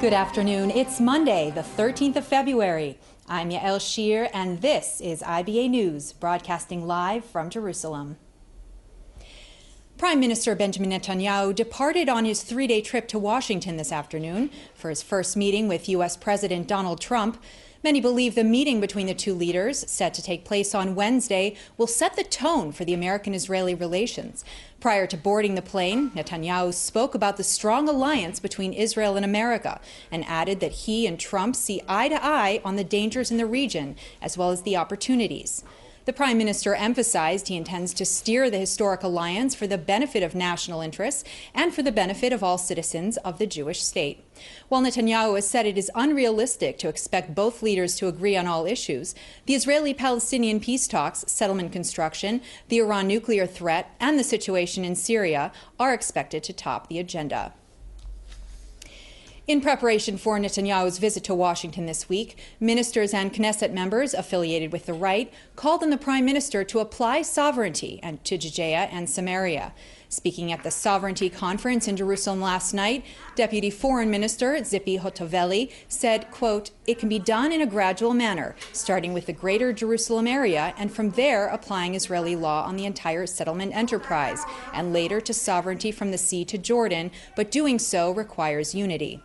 Good afternoon. It's Monday, the 13th of February. I'm Yael Shir, and this is IBA News, broadcasting live from Jerusalem. Prime Minister Benjamin Netanyahu departed on his three-day trip to Washington this afternoon for his first meeting with U.S. President Donald Trump. Many believe the meeting between the two leaders, set to take place on Wednesday, will set the tone for the American-Israeli relations. Prior to boarding the plane, Netanyahu spoke about the strong alliance between Israel and America and added that he and Trump see eye to eye on the dangers in the region, as well as the opportunities. The Prime Minister emphasized he intends to steer the historic alliance for the benefit of national interests and for the benefit of all citizens of the Jewish state. While Netanyahu has said it is unrealistic to expect both leaders to agree on all issues, the Israeli-Palestinian peace talks, settlement construction, the Iran nuclear threat, and the situation in Syria are expected to top the agenda. In preparation for Netanyahu's visit to Washington this week, ministers and Knesset members affiliated with the right called on the Prime Minister to apply sovereignty to Judea and Samaria. Speaking at the Sovereignty Conference in Jerusalem last night, Deputy Foreign Minister Tzipi Hotovely said, quote, "It can be done in a gradual manner, starting with the greater Jerusalem area and from there applying Israeli law on the entire settlement enterprise, and later to sovereignty from the sea to Jordan, but doing so requires unity."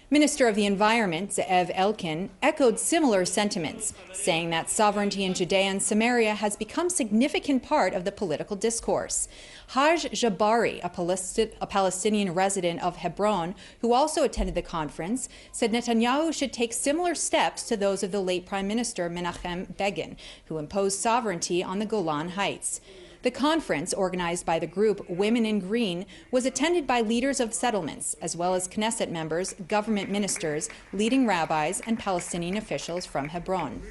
Minister of the Environment, Ze'ev Elkin, echoed similar sentiments, saying that sovereignty in Judea and Samaria has become a significant part of the political discourse. Haj Jabari, a Palestinian resident of Hebron, who also attended the conference, said Netanyahu should take similar steps to those of the late Prime Minister Menachem Begin, who imposed sovereignty on the Golan Heights. The conference, organized by the group Women in Green, was attended by leaders of settlements, as well as Knesset members, government ministers, leading rabbis, and Palestinian officials from Hebron.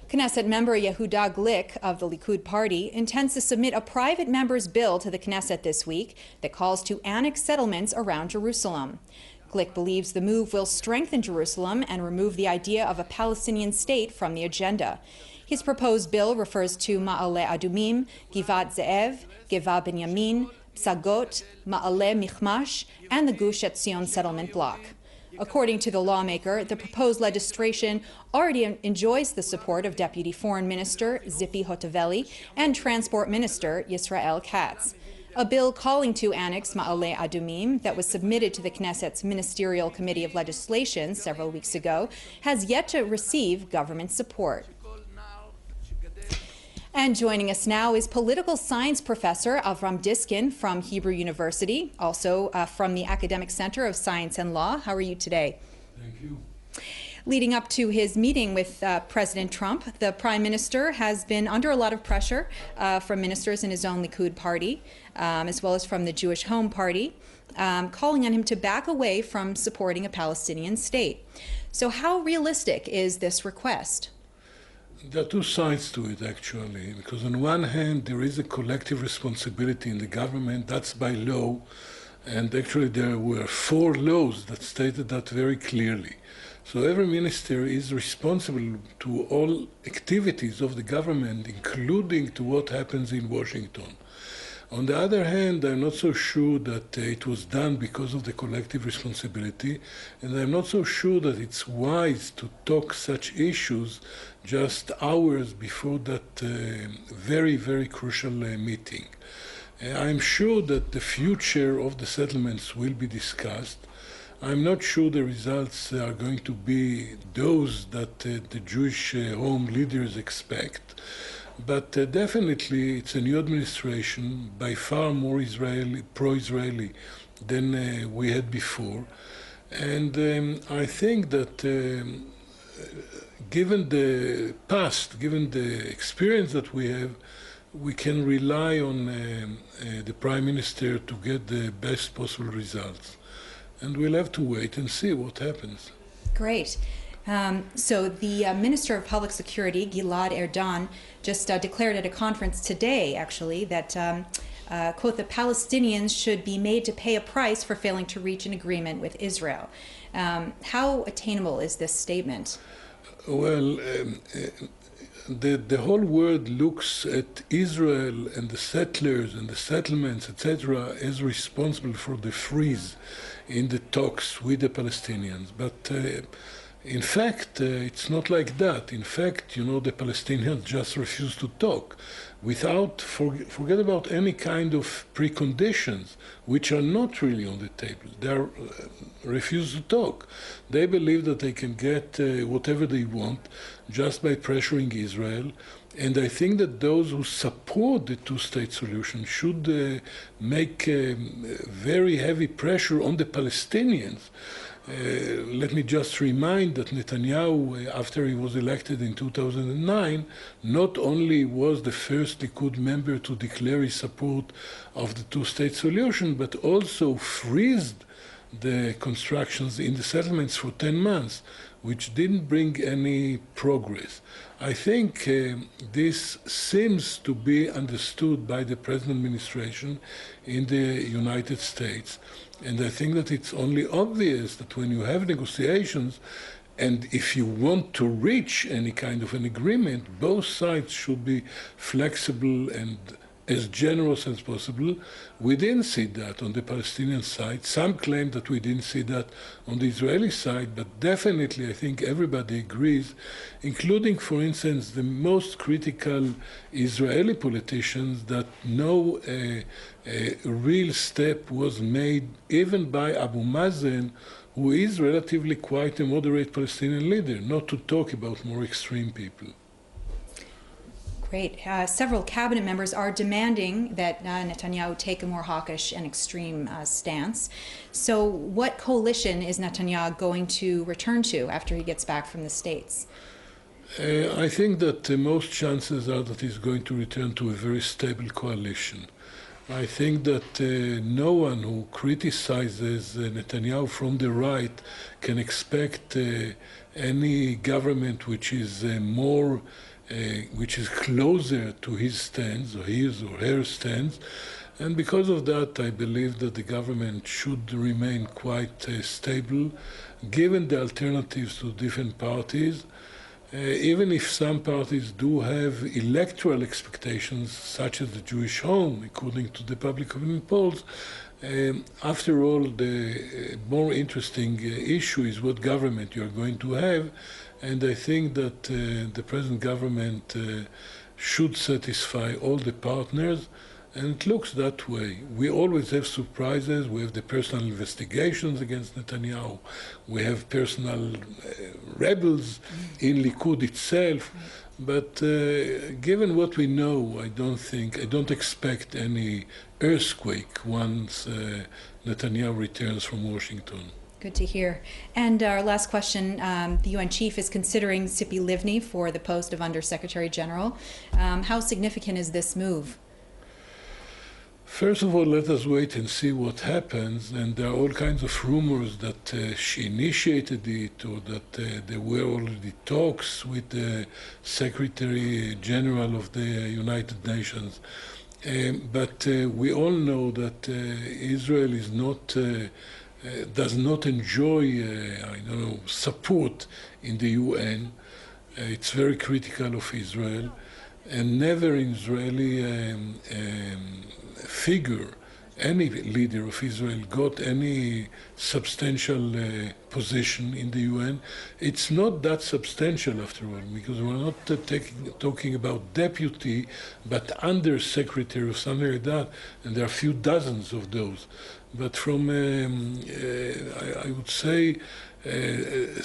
Knesset member Yehuda Glick of the Likud party intends to submit a private member's bill to the Knesset this week that calls to annex settlements around Jerusalem. Glick believes the move will strengthen Jerusalem and remove the idea of a Palestinian state from the agenda. His proposed bill refers to Ma'ale Adumim, Givat Ze'ev, Geva Binyamin, Psagot, Ma'ale Michmash, and the Gush Etzion settlement block. According to the lawmaker, the proposed legislation already enjoys the support of Deputy Foreign Minister Tzipi Hotovely and Transport Minister Yisrael Katz. A bill calling to annex Ma'ale Adumim that was submitted to the Knesset's Ministerial Committee of Legislation several weeks ago has yet to receive government support. And joining us now is political science professor Avram Diskin from Hebrew University, also from the Academic Center of Science and Law. How are you today? Thank you. Leading up to his meeting with President Trump, the Prime Minister has been under a lot of pressure from ministers in his own Likud party, as well as from the Jewish Home Party, calling on him to back away from supporting a Palestinian state. So how realistic is this request? There are two sides to it, actually, because on one hand, there is a collective responsibility in the government, that's by law, and actually there were 4 laws that stated that very clearly. So every minister is responsible to all activities of the government, including to what happens in Washington. On the other hand, I'm not so sure that it was done because of the collective responsibility, and I'm not so sure that it's wise to talk such issues just hours before that very, very crucial meeting. I'm sure that the future of the settlements will be discussed. I'm not sure the results are going to be those that the Jewish home leaders expect. But definitely it's a new administration, by far more pro-Israeli than we had before. And I think that given the past, given the experience that we have, we can rely on the Prime Minister to get the best possible results. And we'll have to wait and see what happens. Great. So the Minister of Public Security, Gilad Erdan, just declared at a conference today, actually, that, quote, the Palestinians should be made to pay a price for failing to reach an agreement with Israel. How attainable is this statement? Well, the whole world looks at Israel and the settlers and the settlements, etc., as responsible for the freeze in the talks with the Palestinians. But in fact, it's not like that. In fact, the Palestinians just refuse to talk forget about any kind of preconditions, which are not really on the table. They refuse to talk. They believe that they can get whatever they want just by pressuring Israel. And I think that those who support the two-state solution should make very heavy pressure on the Palestinians. Let me just remind that Netanyahu, after he was elected in 2009, not only was the first Likud member to declare his support of the two-state solution, but also freezed the constructions in the settlements for 10 months, which didn't bring any progress. I think this seems to be understood by the present administration in the United States. And I think that it's only obvious that when you have negotiations, and if you want to reach any kind of an agreement, both sides should be flexible and as generous as possible. We didn't see that on the Palestinian side. Some claim that we didn't see that on the Israeli side, but definitely I think everybody agrees, including, for instance, the most critical Israeli politicians, that no real step was made, even by Abu Mazen, who is relatively quite a moderate Palestinian leader, not to talk about more extreme people. Great. Several cabinet members are demanding that Netanyahu take a more hawkish and extreme stance. So what coalition is Netanyahu going to return to after he gets back from the States? I think that most chances are that he's going to return to a very stable coalition. I think that no one who criticizes Netanyahu from the right can expect any government which is which is closer to his stance, or his or her stance. And because of that, I believe that the government should remain quite stable, given the alternatives to different parties. Even if some parties do have electoral expectations, such as the Jewish Home, according to the public opinion polls, after all, the more interesting issue is what government you are going to have. And I think that the present government should satisfy all the partners, and it looks that way. We always have surprises. We have the personal investigations against Netanyahu. We have personal rebels in Likud itself. But given what we know, I don't expect any earthquake once Netanyahu returns from Washington. Good to hear. And our last question, the UN chief is considering Tzipi Livni for the post of Undersecretary General. How significant is this move? First of all, let us wait and see what happens. And there are all kinds of rumors that she initiated it, or that there were already talks with the Secretary General of the United Nations. But we all know that Israel is not does not enjoy, support in the UN. It's very critical of Israel, and never an Israeli figure, any leader of Israel, got any substantial position in the UN. It's not that substantial, after all, because we're not talking about deputy, but under-secretary or something like that, and there are a few dozens of those. But from, I would say, it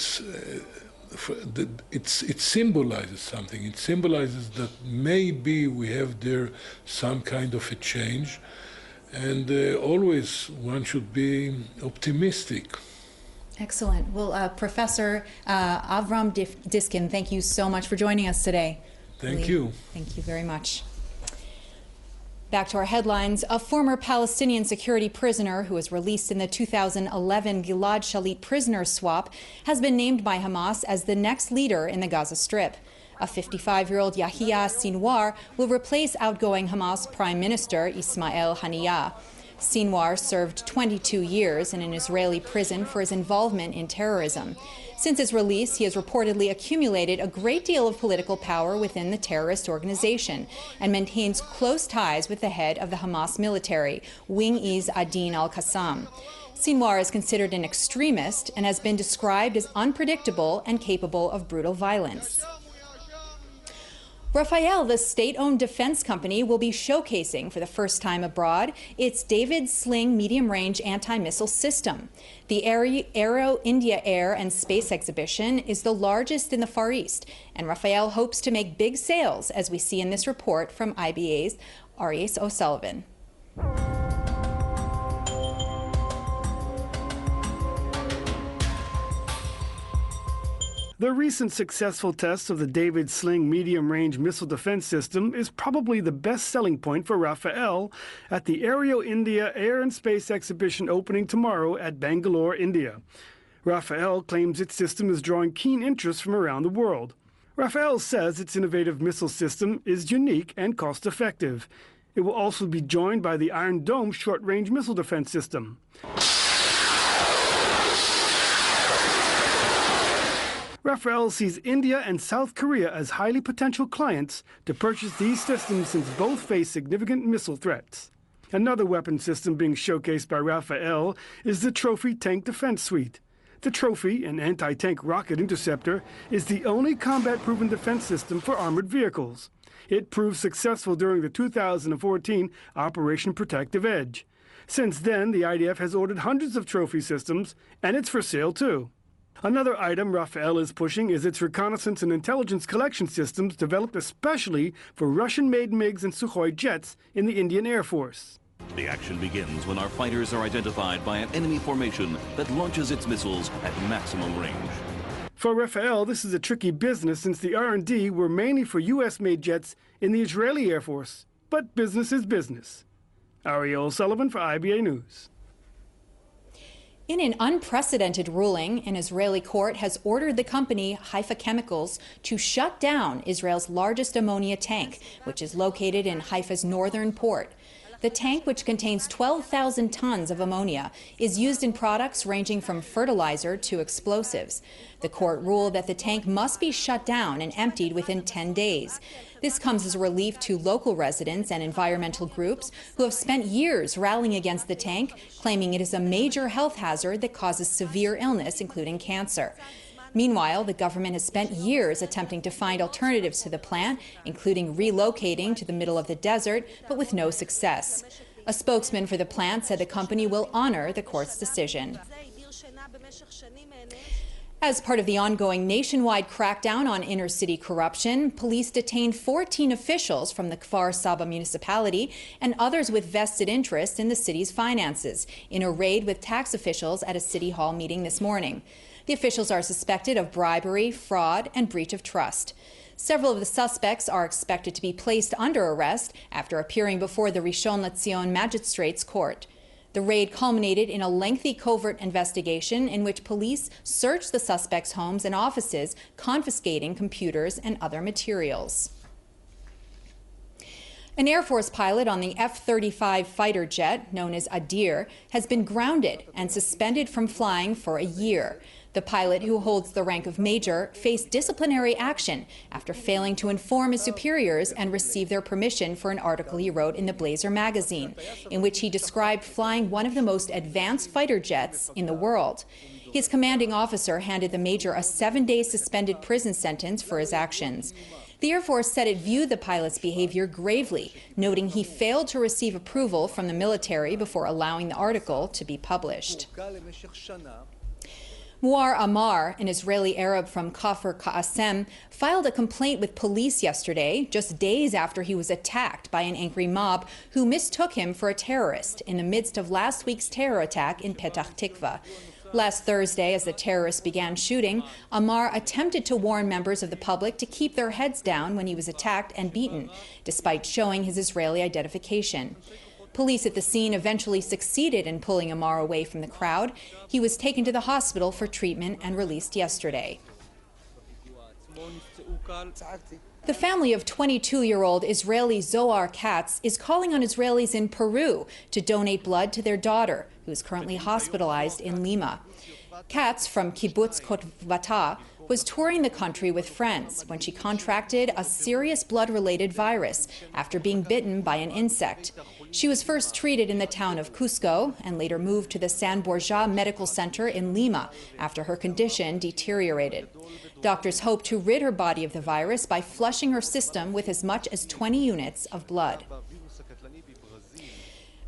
symbolizes something. It symbolizes that maybe we have there some kind of a change, and always one should be optimistic. Excellent. Well, Professor Avram Diskin, thank you so much for joining us today. Thank you. Thank you very much. Back to our headlines. A former Palestinian security prisoner who was released in the 2011 Gilad Shalit prisoner swap has been named by Hamas as the next leader in the Gaza Strip. A 55-year-old Yahya Sinwar will replace outgoing Hamas Prime Minister Ismail Haniyeh. Sinwar served 22 years in an Israeli prison for his involvement in terrorism. Since his release, he has reportedly accumulated a great deal of political power within the terrorist organization and maintains close ties with the head of the Hamas military, Wing Iz Adin al-Qassam. Sinwar is considered an extremist and has been described as unpredictable and capable of brutal violence. Rafael, the state-owned defense company, will be showcasing for the first time abroad its David Sling medium-range anti-missile system. The Aero India Air and Space Exhibition is the largest in the Far East, and Rafael hopes to make big sales, as we see in this report from IBA's Arias O'Sullivan. The recent successful test of the David Sling medium-range missile defense system is probably the best selling point for Rafael at the Aero India Air and Space Exhibition opening tomorrow at Bangalore, India. Rafael claims its system is drawing keen interest from around the world. Rafael says its innovative missile system is unique and cost-effective. It will also be joined by the Iron Dome short-range missile defense system. Rafael sees India and South Korea as highly potential clients to purchase these systems since both face significant missile threats. Another weapon system being showcased by Rafael is the Trophy Tank Defense Suite. The Trophy, an anti-tank rocket interceptor, is the only combat-proven defense system for armored vehicles. It proved successful during the 2014 Operation Protective Edge. Since then, the IDF has ordered hundreds of Trophy systems, and it's for sale too. Another item Rafael is pushing is its reconnaissance and intelligence collection systems developed especially for Russian-made MiGs and Sukhoi jets in the Indian Air Force. The action begins when our fighters are identified by an enemy formation that launches its missiles at maximum range. For Rafael, this is a tricky business since the R&D were mainly for U.S.-made jets in the Israeli Air Force. But business is business. Ariel O'Sullivan for IBA News. In an unprecedented ruling, an Israeli court has ordered the company Haifa Chemicals to shut down Israel's largest ammonia tank, which is located in Haifa's northern port. The tank, which contains 12,000 tons of ammonia, is used in products ranging from fertilizer to explosives. The court ruled that the tank must be shut down and emptied within 10 days. This comes as a relief to local residents and environmental groups who have spent years rallying against the tank, claiming it is a major health hazard that causes severe illness, including cancer. Meanwhile, the government has spent years attempting to find alternatives to the plant, including relocating to the middle of the desert, but with no success. A spokesman for the plant said the company will honor the court's decision. As part of the ongoing nationwide crackdown on inner-city corruption, police detained 14 officials from the Kfar Saba municipality and others with vested interest in the city's finances in a raid with tax officials at a city hall meeting this morning. The officials are suspected of bribery, fraud, and breach of trust. Several of the suspects are expected to be placed under arrest after appearing before the Rishon LeZion Magistrates Court. The raid culminated in a lengthy covert investigation in which police searched the suspects' homes and offices, confiscating computers and other materials. An Air Force pilot on the F-35 fighter jet, known as Adir, has been grounded and suspended from flying for a year. The pilot, who holds the rank of major, faced disciplinary action after failing to inform his superiors and receive their permission for an article he wrote in the Blazer magazine, in which he described flying one of the most advanced fighter jets in the world. His commanding officer handed the major a 7-day suspended prison sentence for his actions. The Air Force said it viewed the pilot's behavior gravely, noting he failed to receive approval from the military before allowing the article to be published. Muar Amar, an Israeli Arab from Kafr Qasem, filed a complaint with police yesterday, just days after he was attacked by an angry mob who mistook him for a terrorist in the midst of last week's terror attack in Petah Tikva. Last Thursday, as the terrorists began shooting, Amar attempted to warn members of the public to keep their heads down when he was attacked and beaten, despite showing his Israeli identification. Police at the scene eventually succeeded in pulling Amar away from the crowd. He was taken to the hospital for treatment and released yesterday. The family of 22-year-old Israeli Zohar Katz is calling on Israelis in Peru to donate blood to their daughter, who is currently hospitalized in Lima. Katz, from Kibbutz Kotvata, was touring the country with friends when she contracted a serious blood-related virus after being bitten by an insect. She was first treated in the town of Cusco and later moved to the San Borja Medical Center in Lima after her condition deteriorated. Doctors hope to rid her body of the virus by flushing her system with as much as 20 units of blood.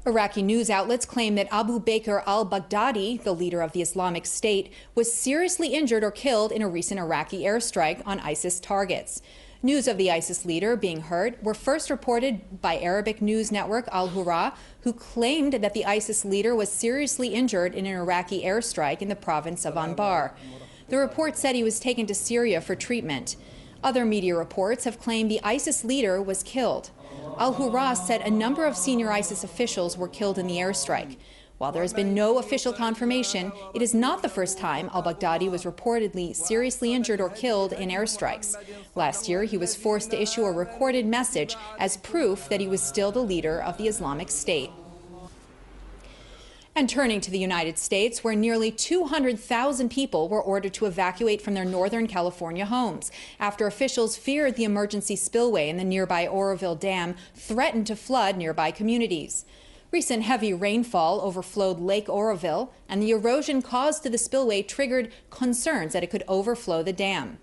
Iraqi news outlets claim that Abu Bakr al-Baghdadi, the leader of the Islamic State, was seriously injured or killed in a recent Iraqi airstrike on ISIS targets. News of the ISIS leader being hurt were first reported by Arabic news network Al-Hurra, who claimed that the ISIS leader was seriously injured in an Iraqi airstrike in the province of Anbar. The report said he was taken to Syria for treatment. Other media reports have claimed the ISIS leader was killed. Al-Hurra said a number of senior ISIS officials were killed in the airstrike. While there has been no official confirmation, it is not the first time al-Baghdadi was reportedly seriously injured or killed in airstrikes. Last year, he was forced to issue a recorded message as proof that he was still the leader of the Islamic State. And turning to the United States, where nearly 200,000 people were ordered to evacuate from their Northern California homes after officials feared the emergency spillway in the nearby Oroville Dam threatened to flood nearby communities. Recent heavy rainfall overflowed Lake Oroville, and the erosion caused to the spillway triggered concerns that it could overflow the dam.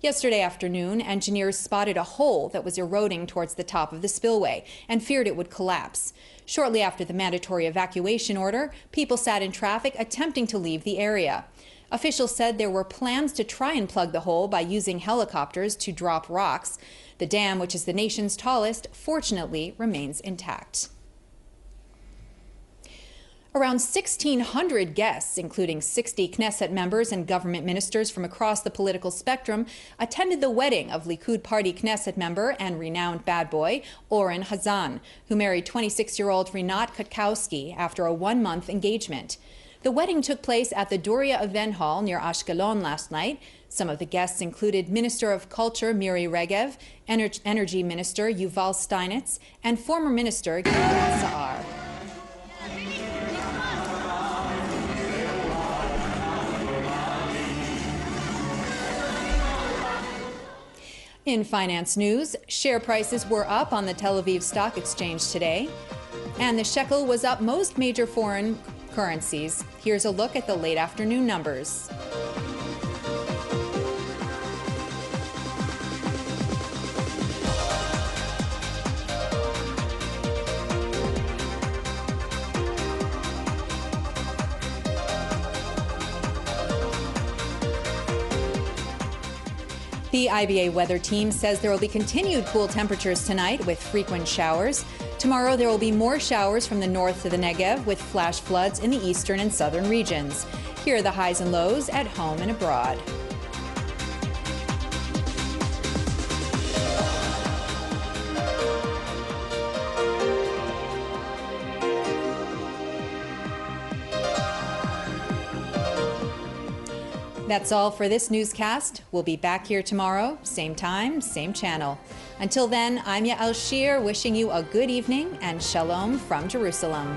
Yesterday afternoon, engineers spotted a hole that was eroding towards the top of the spillway and feared it would collapse. Shortly after the mandatory evacuation order, people sat in traffic attempting to leave the area. Officials said there were plans to try and plug the hole by using helicopters to drop rocks. The dam, which is the nation's tallest, fortunately remains intact. Around 1,600 guests, including 60 Knesset members and government ministers from across the political spectrum, attended the wedding of Likud Party Knesset member and renowned bad boy Oren Hazan, who married 26-year-old Rinat Katkowski after a one-month engagement. The wedding took place at the Doria Event Hall near Ashkelon last night. Some of the guests included Minister of Culture Miri Regev, Energy Minister Yuval Steinitz, and former Minister Gideon Saar. In finance news, share prices were up on the Tel Aviv Stock Exchange today, and the shekel was up most major foreign currencies. Here's a look at the late afternoon numbers. The IBA weather team says there will be continued cool temperatures tonight with frequent showers. Tomorrow there will be more showers from the north to the Negev with flash floods in the eastern and southern regions. Here are the highs and lows at home and abroad. That's all for this newscast. We'll be back here tomorrow, same time, same channel. Until then, I'm Yael Shir, wishing you a good evening and shalom from Jerusalem.